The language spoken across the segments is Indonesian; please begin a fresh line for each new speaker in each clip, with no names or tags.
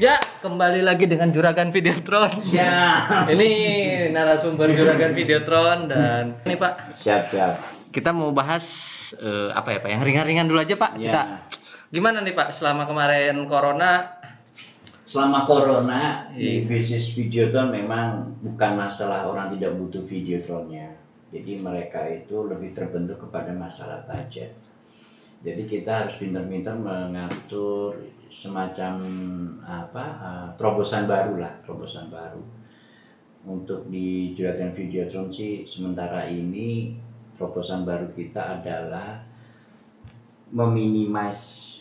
Ya, kembali lagi dengan Juragan Videotron.
Ya.
Ini narasumber Juragan Videotron dan ini Pak,
Siap.
kita mau bahas apa ya Pak? Yang ringan-ringan dulu aja Pak.
Ya.
Kita gimana nih Pak selama kemarin Corona?
Selama Corona di bisnis Videotron memang bukan masalah orang tidak butuh Videotronnya. Jadi mereka itu lebih terbentuk kepada masalah budget. Jadi kita harus pintar-pintar mengatur semacam terobosan baru untuk di Juragan Videotron sih. Sementara ini terobosan baru kita adalah meminimize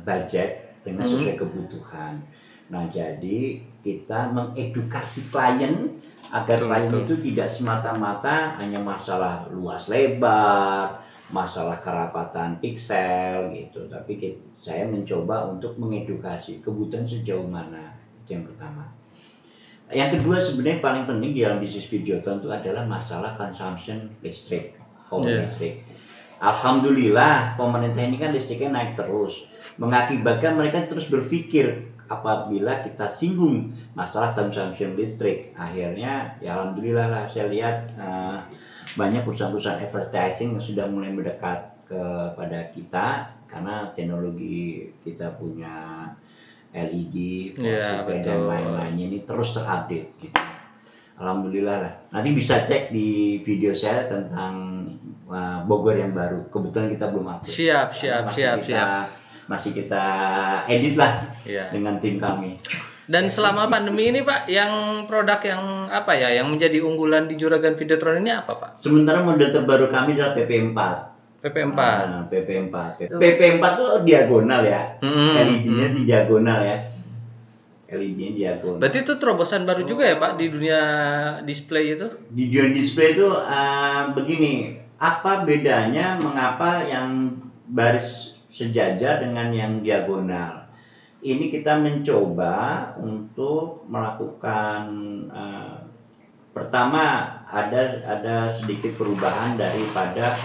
budget dengan sesuai kebutuhan. Nah, jadi kita mengedukasi klien agar klien itu tidak semata-mata hanya masalah luas lebar, masalah kerapatan pixel gitu, tapi saya mencoba untuk mengedukasi kebutuhan sejauh mana. Itu yang pertama. Yang kedua sebenarnya paling penting di dalam bisnis Videotron itu adalah masalah consumption listrik, listrik. Alhamdulillah pemerintah ini kan listriknya naik terus, mengakibatkan mereka terus berpikir apabila kita singgung masalah consumption listrik, akhirnya ya alhamdulillah lah saya lihat banyak perusahaan-perusahaan advertising yang sudah mulai mendekat kepada kita karena teknologi kita punya LED, dan lain-lainnya ini terus terupdate gitu. Alhamdulillah lah. Nanti bisa cek di video saya tentang Bogor yang baru. Kebetulan kita belum upload. Siap. Masih kita edit lah dengan tim kami.
Dan selama pandemi ini Pak, yang produk yang apa ya, yang menjadi unggulan di Juragan Videotron ini apa Pak?
Sementara model terbaru kami adalah PP4. PP4 itu diagonal ya. LED-nya di diagonal ya. LED-nya diagonal.
Berarti itu terobosan baru juga ya Pak di dunia display itu?
Di dunia display itu begini, apa bedanya mengapa yang baris sejajar dengan yang diagonal? Ini kita mencoba untuk melakukan pertama ada sedikit perubahan daripada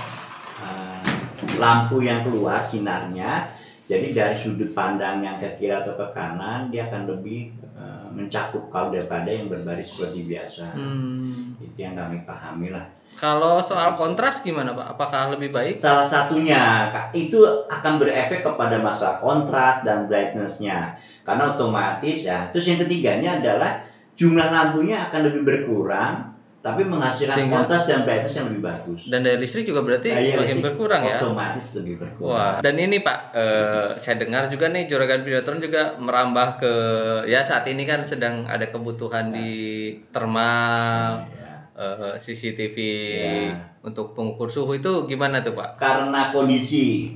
lampu yang keluar sinarnya. Jadi dari sudut pandang yang ke kiri atau ke kanan dia akan lebih mencakup kalau daripada yang berbaris seperti biasa. Itu yang kami pahami lah.
Kalau soal kontras gimana Pak? Apakah lebih baik?
Salah satunya itu akan berefek kepada masalah kontras dan brightness-nya. Karena otomatis ya. Terus yang ketiganya adalah jumlah lampunya akan lebih berkurang, tapi menghasilkan kontras dan brightness yang lebih bagus.
Dan daya listrik juga berarti semakin berkurang ya?
Otomatis lebih berkurang.
Wah. Dan ini Pak, saya dengar juga nih Juragan Videotron juga merambah ke, ya saat ini kan sedang ada kebutuhan di thermal, CCTV untuk pengukur suhu, itu gimana tuh Pak?
Karena kondisi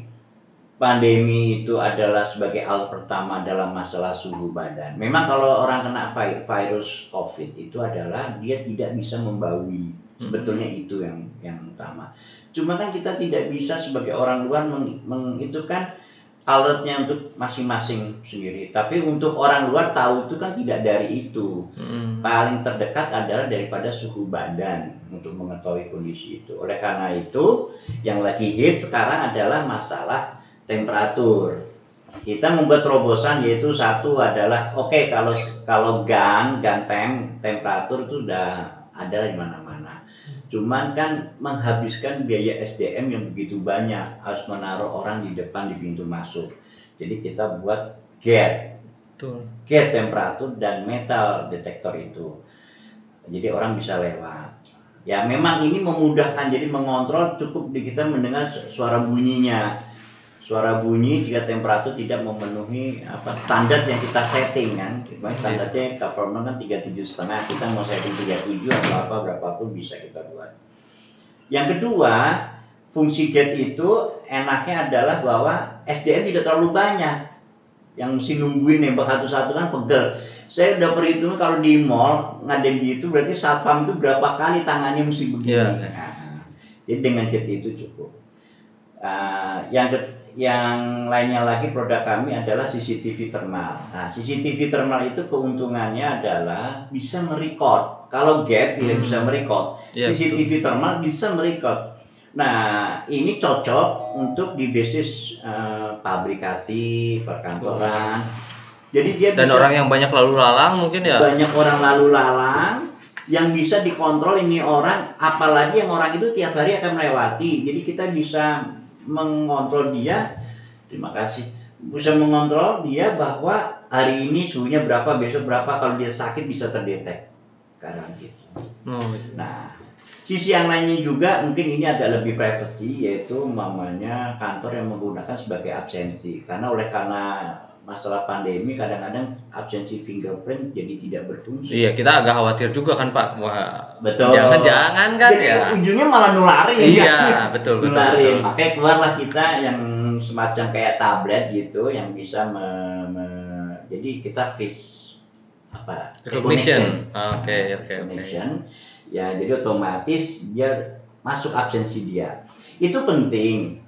pandemi itu adalah sebagai alat pertama dalam masalah suhu badan. Memang kalau orang kena virus COVID itu adalah dia tidak bisa membaui. Sebetulnya itu yang utama. Cuma kan kita tidak bisa sebagai orang luar itu kan alertnya untuk masing-masing sendiri. Tapi untuk orang luar tahu itu kan tidak dari itu. Paling terdekat adalah daripada suhu badan untuk mengetahui kondisi itu. Oleh karena itu, yang lagi hit sekarang adalah masalah temperatur. Kita membuat terobosan yaitu satu adalah kalau gan temperatur itu sudah ada di mana-mana. Cuman kan menghabiskan biaya SDM yang begitu banyak, harus menaruh orang di depan di pintu masuk. Jadi kita buat gate temperatur dan metal detektor itu. Jadi orang bisa lewat. Ya memang ini memudahkan, jadi mengontrol cukup kita mendengar suara bunyinya. Suara bunyi jika temperatur tidak memenuhi standar yang kita setting kan. Standarnya government kan 37,5, kita mau setting 37 atau berapapun bisa kita buat. Yang kedua, fungsi gate itu enaknya adalah bahwa SDM tidak terlalu banyak. Yang mesti nungguin nembak satu-satu kan pegel. Saya udah perhitungan kalau di mall ngadeng gitu berarti satpam itu berapa kali tangannya mesti begini. Jadi dengan gate itu cukup. Yang lainnya lagi produk kami adalah CCTV thermal. Nah, CCTV thermal itu keuntungannya adalah bisa merecord. Kalau gate tidak bisa merecord, CCTV thermal bisa merecord. Nah, ini cocok untuk di bisnis pabrikasi, perkantoran. Jadi dia
Dan
bisa,
orang yang banyak lalu lalang mungkin ya.
banyak orang lalu lalang yang bisa dikontrol ini orang, apalagi yang orang itu tiap hari akan melewati. Jadi kita bisa mengontrol dia. Terima kasih. Bisa mengontrol dia bahwa hari ini suhunya berapa, besok berapa. Kalau dia sakit bisa terdetek. Karena gitu. Nah, sisi yang lainnya juga mungkin ini agak lebih privacy, yaitu mamanya kantor yang menggunakan sebagai absensi. Karena masalah pandemi kadang-kadang absensi fingerprint jadi tidak berfungsi.
Iya, kita agak khawatir juga kan Pak. Wah,
betul.
Jangan kan
jadi,
ya.
Ujungnya malah nularin.
Iya,
kan?
betul.
Makanya keluarlah kita yang semacam kayak tablet gitu yang bisa jadi kita face
recognition. Oke.
Ya, jadi otomatis dia masuk absensi dia. Itu penting.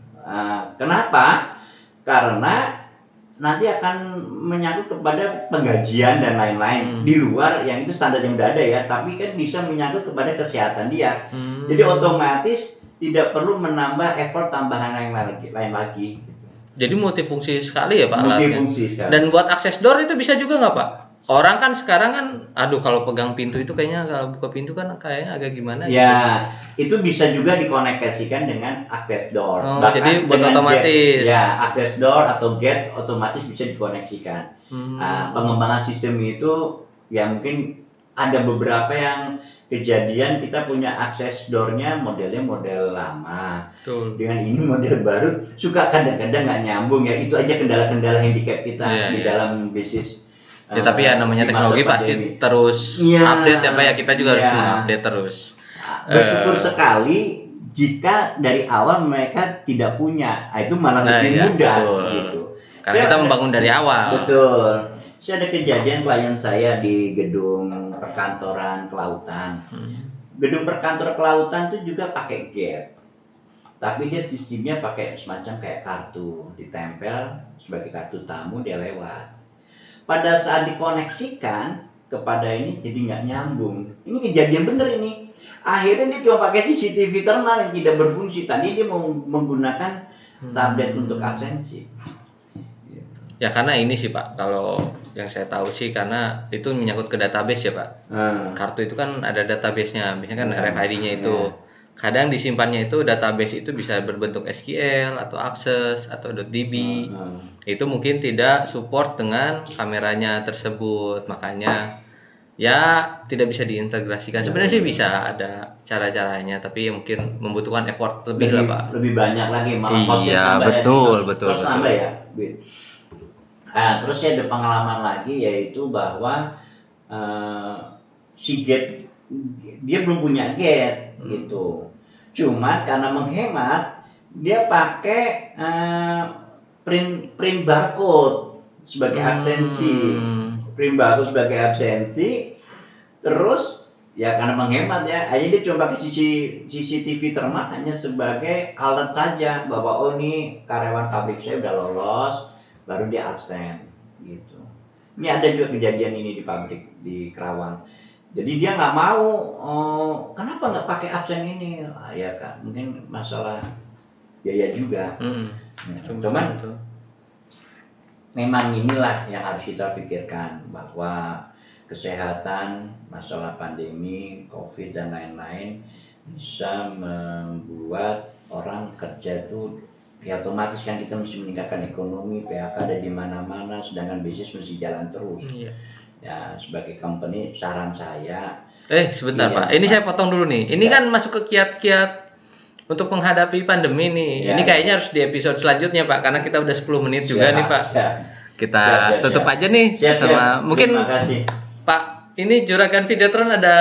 Kenapa? Karena nanti akan menyangkut kepada penggajian dan lain-lain di luar yang itu standar yang udah ada ya, tapi kan bisa menyangkut kepada kesehatan dia. Jadi otomatis tidak perlu menambah effort tambahan yang lain lagi.
Jadi multifungsi sekali ya Pak.
Multifungsi sekali.
Dan buat akses door itu bisa juga nggak Pak? Orang kan sekarang kan, kalau pegang pintu itu kayaknya, kalau buka pintu kan kayaknya agak gimana
ya, gitu. Itu bisa juga dikoneksikan dengan akses door.
Bahkan jadi buat otomatis.
Gate, ya, akses door atau gate otomatis bisa dikoneksikan. Pengembangan sistem itu ya mungkin ada beberapa yang kejadian kita punya akses door-nya modelnya model lama.
Betul.
Dengan ini model baru suka kadang-kadang nggak nyambung ya. Itu aja kendala-kendala handicap kita di dalam bisnis.
Ya tapi ya namanya teknologi pasti terus update ya Pak ya, kita juga harus mengupdate terus.
Bersyukur sekali jika dari awal mereka tidak punya, itu malah lebih mudah gitu.
Karena kita membangun dari awal.
Betul. Saya ada kejadian klien saya di gedung perkantoran kelautan. Gedung perkantoran kelautan itu juga pakai gate. Tapi dia sistemnya pakai semacam kayak kartu, ditempel sebagai kartu tamu, dia lewat. Pada saat dikoneksikan kepada ini jadi nggak nyambung. Ini kejadian bener ini. Akhirnya dia cuma pakai CCTV thermal yang tidak berfungsi. Tadi dia mau menggunakan tablet untuk absensi.
Ya karena ini sih Pak, kalau yang saya tahu sih karena itu menyangkut ke database ya Pak. Kartu itu kan ada database-nya, biasanya kan RFID-nya itu. Kadang disimpannya itu database itu bisa berbentuk SQL atau Access atau .db. Itu mungkin tidak support dengan kameranya tersebut, makanya ya tidak bisa diintegrasikan. Sebenarnya sih bisa ada cara-caranya, tapi mungkin membutuhkan effort lebih lah Pak.
Lebih banyak lagi malah.
Iya betul.
Tambah ya. Terus ada pengalaman lagi yaitu bahwa si gate dia belum punya gate gitu. Cuma karena menghemat dia pakai print barcode sebagai absensi. Print barcode sebagai absensi. Terus ya karena menghemat ya, akhirnya dia cuma pakai CCTV thermal hanya sebagai alat saja bahwa ini karyawan pabrik saya udah lolos, baru dia absen gitu. Ini ada juga kejadian ini di pabrik di Kerawang. Jadi dia nggak mau, kenapa nggak pakai absen ini? Ya kan, mungkin masalah biaya juga. Cuman memang inilah yang harus kita pikirkan bahwa kesehatan, masalah pandemi, COVID dan lain-lain bisa membuat orang kerja itu ya otomatis kan kita mesti meningkatkan ekonomi, PHK ada di mana-mana, sedangkan bisnis mesti jalan terus. Ya sebagai company saran saya.
Sebentar Pak, ini saya potong dulu nih. Ini kan masuk ke kiat-kiat untuk menghadapi pandemi nih. Ini kayaknya harus di episode selanjutnya Pak, karena kita udah 10 menit juga nih Pak. Kita tutup aja nih sama mungkin Pak. Ini Juragan Videotron ada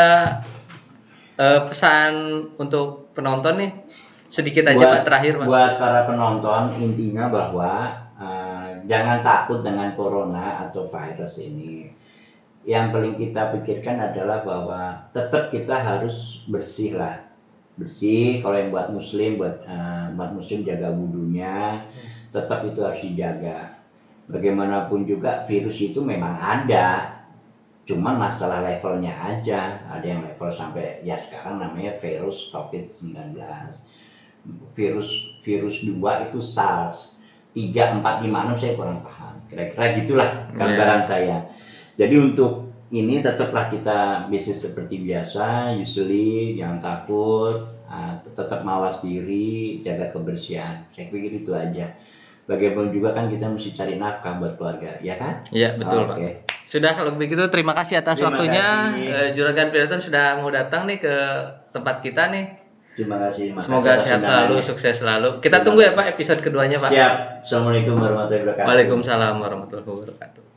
pesan untuk penonton nih. Sedikit aja Pak terakhir Pak.
Buat para penonton intinya bahwa jangan takut dengan corona atau virus ini. Yang paling kita pikirkan adalah bahwa tetap kita harus bersih lah. Bersih, kalau yang buat muslim jaga wudunya, tetap itu harus dijaga. Bagaimanapun juga virus itu memang ada, cuman masalah levelnya aja. Ada yang level sampai ya sekarang namanya virus COVID-19. Virus 2 itu SARS. 3, 4, 5, 6 saya kurang paham. Kira-kira gitulah gambaran saya. Jadi untuk ini tetaplah kita bisnis seperti biasa, usually jangan takut, tetap mawas diri, jaga kebersihan. Saya pikir itu aja. Bagaimana juga kan kita mesti cari nafkah buat keluarga, ya kan?
Iya, betul, Pak. Sudah, kalau begitu terima kasih atas waktunya. Juragan Piloton sudah mau datang nih ke tempat kita nih.
Terima kasih.
Semoga sehat selalu, sukses selalu. Kita tunggu ya Pak episode keduanya Pak.
Siap. Assalamualaikum warahmatullahi wabarakatuh.
Waalaikumsalam warahmatullahi wabarakatuh.